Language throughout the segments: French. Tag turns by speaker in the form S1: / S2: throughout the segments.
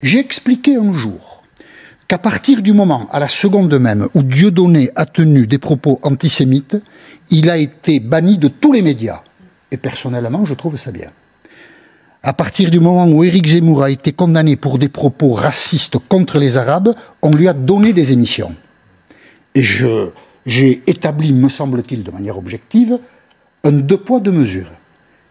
S1: J'ai expliqué un jour qu'à partir du moment, à la seconde même, où Dieudonné a tenu des propos antisémites, il a été banni de tous les médias. Et personnellement, je trouve ça bien. À partir du moment où Éric Zemmour a été condamné pour des propos racistes contre les Arabes, on lui a donné des émissions. Et j'ai établi, me semble-t-il, de manière objective, un deux poids, deux mesures.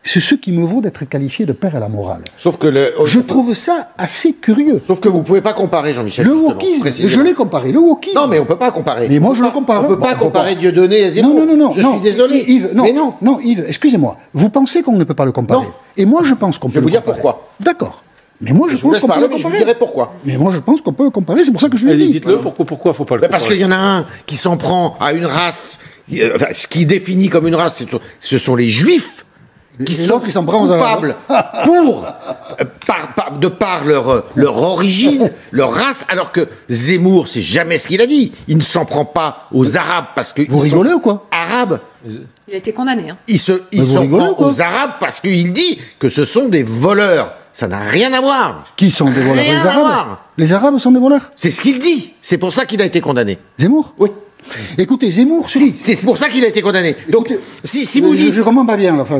S1: C'est ce qui me vaut d'être qualifié de père à la morale.
S2: Sauf que
S1: je trouve ça assez curieux.
S2: Sauf que vous ne pouvez pas comparer, Jean-Michel.
S1: Le wokisme, je l'ai comparé, le wokisme.
S2: Non, mais on ne peut pas comparer.
S1: Mais moi, je le compare.
S2: On ne peut pas comparer Dieudonné et Zemmour.
S1: Non.
S2: Je suis désolé.
S1: Yves, non,
S2: mais non.
S1: Non, Yves, excusez-moi. Vous pensez qu'on ne peut pas le comparer?
S2: Non.
S1: Et moi, je pense qu'on peut le comparer.
S2: Je vais vous dire pourquoi.
S1: D'accord. Mais moi, je pense qu'on peut le comparer.
S2: Je vous dirai pourquoi.
S1: Mais moi, je pense qu'on peut le comparer. C'est pour ça que je l'ai dit.
S3: Dites-le, pourquoi faut pas le comparer?
S2: Parce qu'il y en a un qui s'en prend à une race, enfin, ce qui définit comme une race, ce sont les Juifs. Qui sont coupables de par leur origine, leur race, alors que Zemmour, c'est jamais ce qu'il a dit. Il ne s'en prend pas aux Arabes parce que
S1: vous rigolez ou quoi?
S2: Arabes.
S4: Il a été condamné. Hein.
S2: Il s'en prend aux Arabes parce qu'il dit que ce sont des voleurs. Ça n'a rien à voir.
S1: Qui sont des voleurs? Les Arabes. Les Arabes sont des voleurs.
S2: C'est ce qu'il dit. C'est pour ça qu'il a été condamné.
S1: Zemmour? Oui. Écoutez, Zemmour...
S2: Si, c'est pour ça qu'il a été condamné. Donc, si vous dites...
S1: Je comprends pas bien, là. Enfin,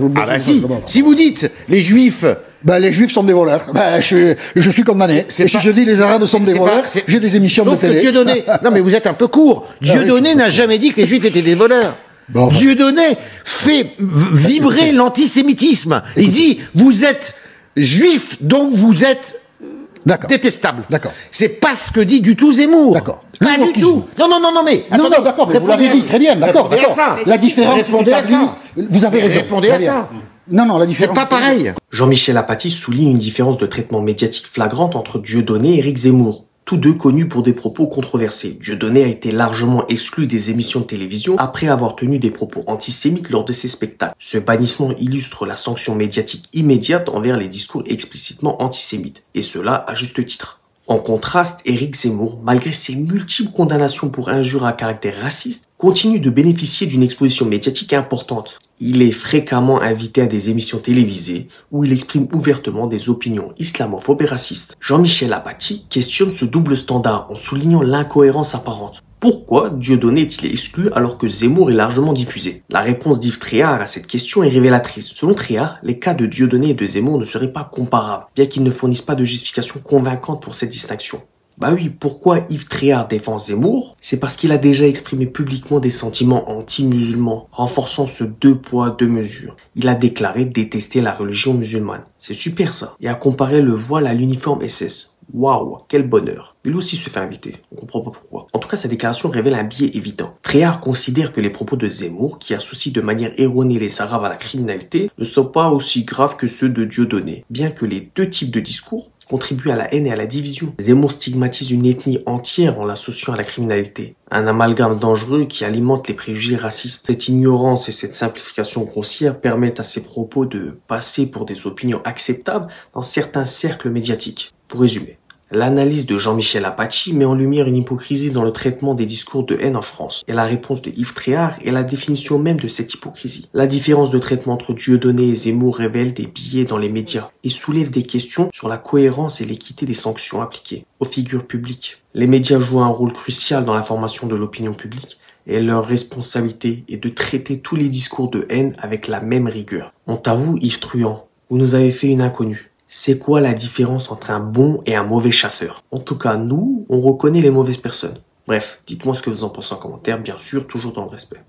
S2: si vous dites, les Juifs...
S1: Ben, les Juifs sont des voleurs. Ben, je suis condamné. Et si je dis les Arabes sont des voleurs, j'ai des émissions de télé.
S2: Sauf que Dieudonné... Non, mais vous êtes un peu court. Dieudonné n'a jamais dit que les Juifs étaient des voleurs. Bon, Dieudonné fait vibrer l'antisémitisme. Il dit, vous êtes juif, donc vous êtes... détestable.
S1: D'accord.
S2: C'est pas ce que dit du tout Zemmour.
S1: D'accord.
S2: Pas du tout. Non, mais...
S1: Non, d'accord, mais vous l'avez dit très bien, d'accord. La différence est établie. Vous avez raison.
S2: Répondez à ça.
S1: Non, la différence...
S2: C'est pas pareil.
S5: Jean-Michel Apathy souligne une différence de traitement médiatique flagrante entre Dieudonné et Éric Zemmour. Tous deux connus pour des propos controversés. Dieudonné a été largement exclu des émissions de télévision après avoir tenu des propos antisémites lors de ses spectacles. Ce bannissement illustre la sanction médiatique immédiate envers les discours explicitement antisémites. Et cela à juste titre. En contraste, Éric Zemmour, malgré ses multiples condamnations pour injures à caractère raciste, continue de bénéficier d'une exposition médiatique importante. Il est fréquemment invité à des émissions télévisées où il exprime ouvertement des opinions islamophobes et racistes. Jean-Michel Apathy questionne ce double standard en soulignant l'incohérence apparente. Pourquoi Dieudonné est-il exclu alors que Zemmour est largement diffusé? La réponse d'Yves Tréhard à cette question est révélatrice. Selon Tréhard, les cas de Dieudonné et de Zemmour ne seraient pas comparables, bien qu'ils ne fournissent pas de justification convaincante pour cette distinction. Bah oui, pourquoi Yves Tréhard défend Zemmour? C'est parce qu'il a déjà exprimé publiquement des sentiments anti-musulmans, renforçant ce deux poids, deux mesures. Il a déclaré détester la religion musulmane. C'est super ça. Et a comparé le voile à l'uniforme SS. Waouh, quel bonheur. Il aussi se fait inviter. On comprend pas pourquoi. En tout cas, sa déclaration révèle un biais évident. Tréhard considère que les propos de Zemmour, qui associe de manière erronée les Arabes à la criminalité, ne sont pas aussi graves que ceux de Dieudonné, bien que les deux types de discours contribuent à la haine et à la division. Zemmour stigmatise une ethnie entière en l'associant à la criminalité. Un amalgame dangereux qui alimente les préjugés racistes. Cette ignorance et cette simplification grossière permettent à ses propos de passer pour des opinions acceptables dans certains cercles médiatiques. Pour résumer, l'analyse de Jean-Michel Apathy met en lumière une hypocrisie dans le traitement des discours de haine en France. Et la réponse de Yves Tréhard est la définition même de cette hypocrisie. La différence de traitement entre Dieudonné et Zemmour révèle des biais dans les médias et soulève des questions sur la cohérence et l'équité des sanctions appliquées aux figures publiques. Les médias jouent un rôle crucial dans la formation de l'opinion publique et leur responsabilité est de traiter tous les discours de haine avec la même rigueur. Honte à vous, Yves Truand, vous nous avez fait une inconnue. C'est quoi la différence entre un bon et un mauvais chasseur? En tout cas, nous, on reconnaît les mauvaises personnes. Bref, dites-moi ce que vous en pensez en commentaire, bien sûr, toujours dans le respect.